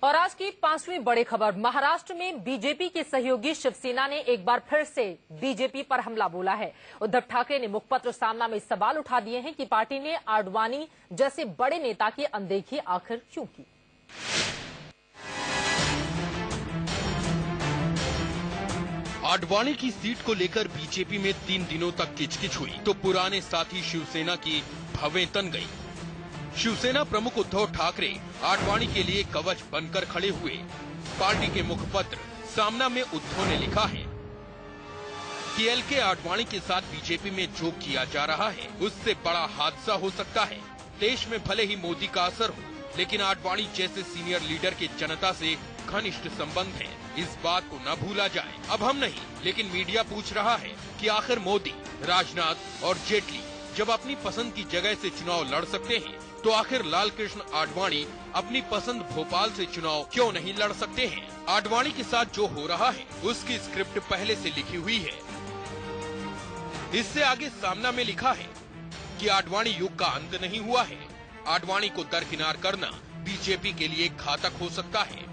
और आज की 5वीं बड़ी खबर, महाराष्ट्र में बीजेपी के सहयोगी शिवसेना ने एक बार फिर से बीजेपी पर हमला बोला है। उद्धव ठाकरे ने मुखपत्र सामना में सवाल उठा दिए हैं कि पार्टी ने आडवाणी जैसे बड़े नेता की अनदेखी आखिर क्यों की। आडवाणी की सीट को लेकर बीजेपी में 3 दिनों तक किचकिच हुई तो पुराने साथी शिवसेना की भवें तन गई। शिवसेना प्रमुख उद्धव ठाकरे आडवाणी के लिए कवच बनकर खड़े हुए। पार्टी के मुखपत्र सामना में उद्धव ने लिखा है कि एलके आडवाणी के साथ बीजेपी में जो किया जा रहा है उससे बड़ा हादसा हो सकता है। देश में भले ही मोदी का असर हो, लेकिन आडवाणी जैसे सीनियर लीडर के जनता से घनिष्ठ संबंध है, इस बात को न भूला जाए। अब हम नहीं, लेकिन मीडिया पूछ रहा है कि आखिर मोदी, राजनाथ और जेटली जब अपनी पसंद की जगह से चुनाव लड़ सकते हैं, तो आखिर लाल कृष्ण आडवाणी अपनी पसंद भोपाल से चुनाव क्यों नहीं लड़ सकते हैं। आडवाणी के साथ जो हो रहा है उसकी स्क्रिप्ट पहले से लिखी हुई है। इससे आगे सामना में लिखा है कि आडवाणी युग का अंत नहीं हुआ है। आडवाणी को दरकिनार करना बीजेपी के लिए घातक हो सकता है।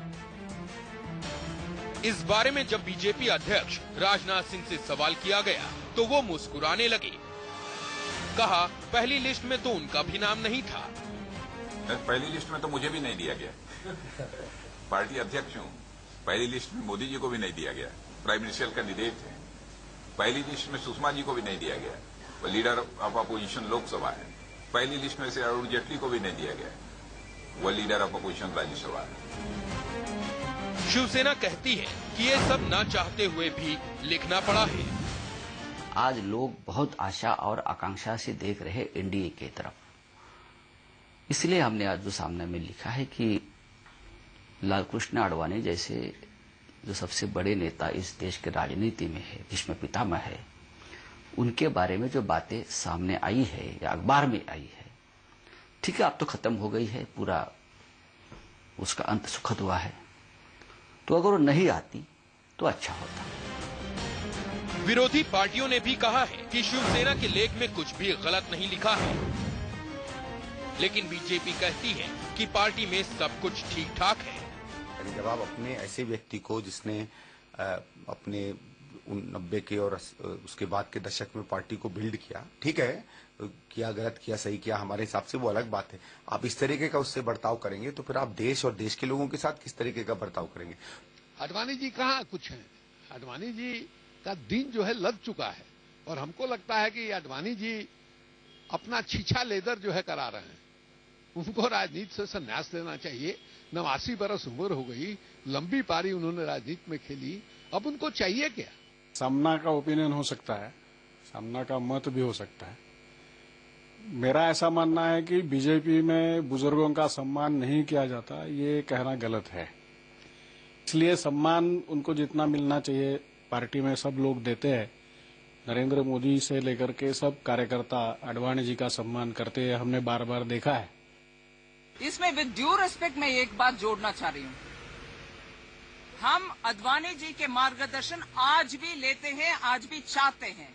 इस बारे में जब बीजेपी अध्यक्ष राजनाथ सिंह से सवाल किया गया तो वो मुस्कुराने लगे। कहा, पहली लिस्ट में तो उनका भी नाम नहीं था। पहली लिस्ट में तो मुझे भी नहीं दिया गया। पार्टी अध्यक्ष हूँ। पहली लिस्ट में मोदी जी को भी नहीं दिया गया, प्राइम मिनिस्टर कैंडिडेट थे। पहली लिस्ट में सुषमा जी को भी नहीं दिया गया, वो लीडर ऑफ अपोजिशन लोकसभा है। पहली लिस्ट में से अरुण जेटली को भी नहीं दिया गया, वो लीडर ऑफ अपोजिशन राज्यसभा है। शिवसेना कहती है कि ये सब ना चाहते हुए भी लिखना पड़ा है। आज लोग बहुत आशा और आकांक्षा से देख रहे एनडीए के तरफ, इसलिए हमने आज जो सामने में लिखा है कि लालकृष्ण आडवाणी जैसे जो सबसे बड़े नेता इस देश के राजनीति में है, भीष्म पितामह है, उनके बारे में जो बातें सामने आई है या अखबार में आई है, ठीक है, अब तो खत्म हो गई है, पूरा उसका अंत सुखद हुआ है। तो अगर वो नहीं आती तो अच्छा होता। विरोधी पार्टियों ने भी कहा है कि शिवसेना के लेख में कुछ भी गलत नहीं लिखा है, लेकिन बीजेपी कहती है कि पार्टी में सब कुछ ठीक ठाक है। जब आप अपने ऐसे व्यक्ति को जिसने अपने 90 के और उसके बाद के दशक में पार्टी को बिल्ड किया, ठीक है, किया गलत किया सही किया हमारे हिसाब से वो अलग बात है, आप इस तरीके का उससे बर्ताव करेंगे तो फिर आप देश और देश के लोगों के साथ किस तरीके का बर्ताव करेंगे। आडवाणी जी कहाँ कुछ है, आडवाणी जी का दिन जो है लग चुका है और हमको लगता है कि आडवाणी जी अपना छीछा लेदर जो है करा रहे हैं। उनको राजनीति से संन्यास लेना चाहिए। 89 बरस उम्र हो गई, लंबी पारी उन्होंने राजनीति में खेली, अब उनको चाहिए क्या। सामना का ओपिनियन हो सकता है, सामना का मत भी हो सकता है। मेरा ऐसा मानना है कि बीजेपी में बुजुर्गों का सम्मान नहीं किया जाता, ये कहना गलत है। इसलिए सम्मान उनको जितना मिलना चाहिए पार्टी में सब लोग देते हैं। नरेंद्र मोदी से लेकर के सब कार्यकर्ता आडवाणी जी का सम्मान करते हैं, हमने बार बार देखा है। इसमें विद ड्यू रिस्पेक्ट मैं एक बात जोड़ना चाह रही हूँ, हम आडवाणी जी के मार्गदर्शन आज भी लेते हैं, आज भी चाहते हैं।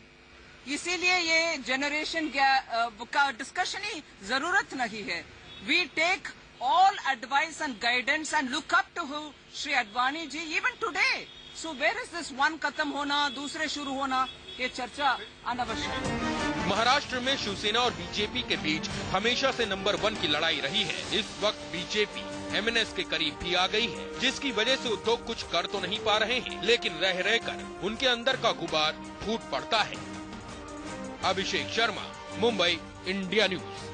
इसीलिए ये जनरेशन का डिस्कशन ही जरूरत नहीं है। We take all advice and guidance and look up to Shri Advani ji even today. So where is this one खत्म होना, दूसरे शुरू होना, ये चर्चा अनावश्यक है। महाराष्ट्र में शिवसेना और बीजेपी के बीच हमेशा से नंबर 1 की लड़ाई रही है। इस वक्त बीजेपी एमएनएस के करीब भी आ गई है, जिसकी वजह से उद्धव कुछ कर तो नहीं पा रहे हैं, लेकिन रह रहकर उनके अंदर का गुबार फूट पड़ता है। Abhishek Sharma, Mumbai, India news.